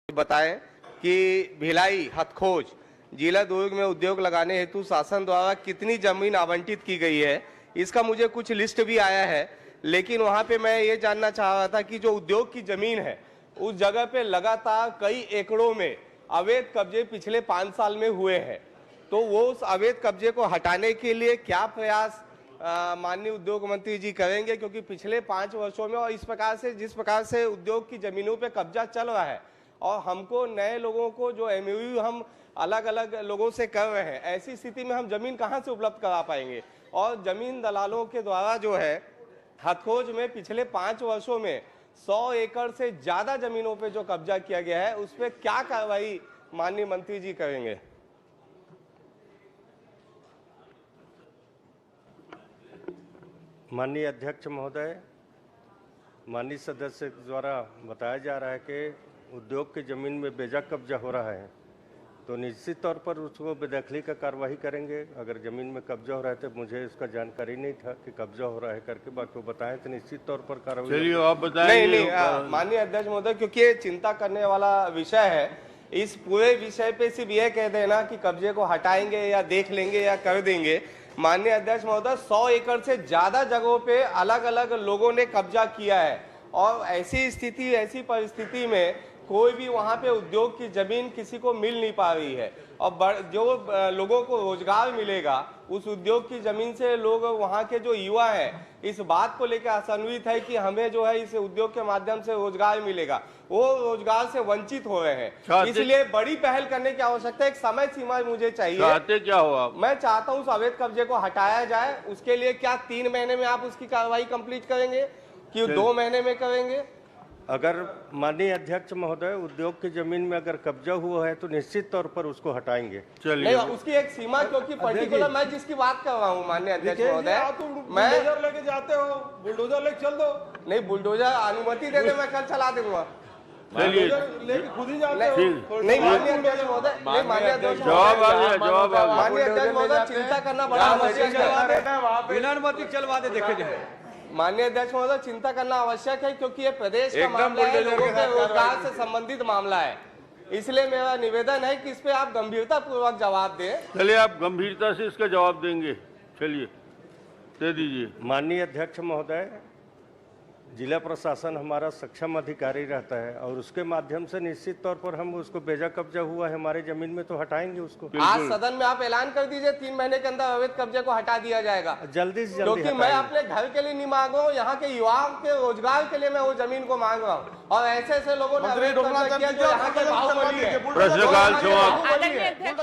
बताएं कि भिलाई हथखोज जिला दुर्ग में उद्योग लगाने हेतु शासन द्वारा कितनी जमीन आवंटित की गई है, इसका मुझे कुछ लिस्ट भी आया है। लेकिन वहां पे मैं ये जानना चाह रहा था कि जो उद्योग की जमीन है उस जगह पे लगातार कई एकड़ों में अवैध कब्जे पिछले 5 साल में हुए हैं, तो वो उस अवैध कब्जे को हटाने के लिए क्या प्रयास माननीय उद्योग मंत्री जी करेंगे? क्योंकि पिछले 5 वर्षों में और इस प्रकार से जिस प्रकार से उद्योग की जमीनों पे कब्जा चल रहा है और हमको नए लोगों को जो एमओयू हम अलग अलग लोगों से कर रहे हैं, ऐसी स्थिति में हम जमीन कहां से उपलब्ध करा पाएंगे? और जमीन दलालों के द्वारा जो है हथखोज में पिछले 5 वर्षों में 100 एकड़ से ज्यादा जमीनों पे जो कब्जा किया गया है, उस पर क्या कार्रवाई माननीय मंत्री जी करेंगे? माननीय अध्यक्ष महोदय, माननीय सदस्य द्वारा बताया जा रहा है कि उद्योग की जमीन में बेजा कब्जा हो रहा है, तो निश्चित तौर पर उसको बेदखली का कार्रवाई करेंगे। अगर ज़मीन में कब्जा हो रहा है तो मुझे इसका जानकारी नहीं था कि कब्जा हो रहा है करके, बाकी बताएं तो निश्चित तौर पर कार्रवाई। चलिए आप बताएं। नहीं, माननीय अध्यक्ष महोदय, क्योंकि ये चिंता करने वाला विषय है, इस पूरे विषय पे सिर्फ ये कह देना कि कब्जे को हटाएंगे या देख लेंगे या कर देंगे। माननीय अध्यक्ष महोदय, 100 एकड़ से ज्यादा जगहों पे अलग अलग लोगों ने कब्जा किया है और ऐसी परिस्थिति में कोई भी वहां पे उद्योग की जमीन किसी को मिल नहीं पा रही है और जो लोगों को रोजगार मिलेगा उस उद्योग की जमीन से, लोग वहां के जो युवा हैं इस बात को लेकर आशान्वित है कि हमें जो है इस उद्योग के माध्यम से रोजगार मिलेगा, वो रोजगार से वंचित हो रहे हैं। इसलिए बड़ी पहल करने की आवश्यकता है। एक समय सीमा मुझे चाहिए। चाहते क्या हो आप? मैं चाहता हूँ उस अवैध कब्जे को हटाया जाए। उसके लिए क्या 3 महीने में आप उसकी कार्रवाई कंप्लीट करेंगे कि 2 महीने में करेंगे? अगर माननीय अध्यक्ष महोदय, उद्योग की जमीन में अगर कब्जा हुआ है तो निश्चित तौर पर उसको हटाएंगे। चलिए, उसकी एक सीमा, क्योंकि पर्टिकुलर मैं जिसकी बात कर रहा हूँ माननीय अध्यक्ष महोदय, मैं बुलडोजर लेके जाते हो, बुलडोजर लेके चल दो। नहीं, बुलडोजर अनुमति दे दे, मैं कल चला दूंगा। लेके खुद ही जाते हो। नहीं माननीय अध्यक्ष महोदय, नहीं माननीय अध्यक्ष जवाब आ गया, जवाब आ गया। माननीय अध्यक्ष महोदय, चिंता करना बड़ा आवश्यक है। बिना अनुमति चलवा दे, देखे जाए। माननीय अध्यक्ष महोदय, चिंता करना आवश्यक है क्योंकि ये प्रदेश का मामला है, लोगों के रोजगार से संबंधित मामला है। इसलिए मेरा निवेदन है कि इस पे आप गंभीरता पूर्वक जवाब दें। चलिए, आप गंभीरता से इसका जवाब देंगे, चलिए दे दीजिए। माननीय अध्यक्ष महोदय, जिला प्रशासन हमारा सक्षम अधिकारी रहता है और उसके माध्यम से निश्चित तौर पर हम उसको बेजा कब्जा हुआ है हमारे जमीन में तो हटाएंगे उसको। आज सदन में आप ऐलान कर दीजिए 3 महीने के अंदर अवैध कब्जे को हटा दिया जाएगा। जल्दी से जल्दी, क्योंकि मैं अपने घर के लिए नहीं मांग रहा हूँ, यहाँ के युवाओं के रोजगार के लिए मैं वो जमीन को मांग रहा हूँ और ऐसे लोगों ने अवैध कब्जा किया जो यहाँ के बाहुबली है। प्रश्नकाल समाप्त।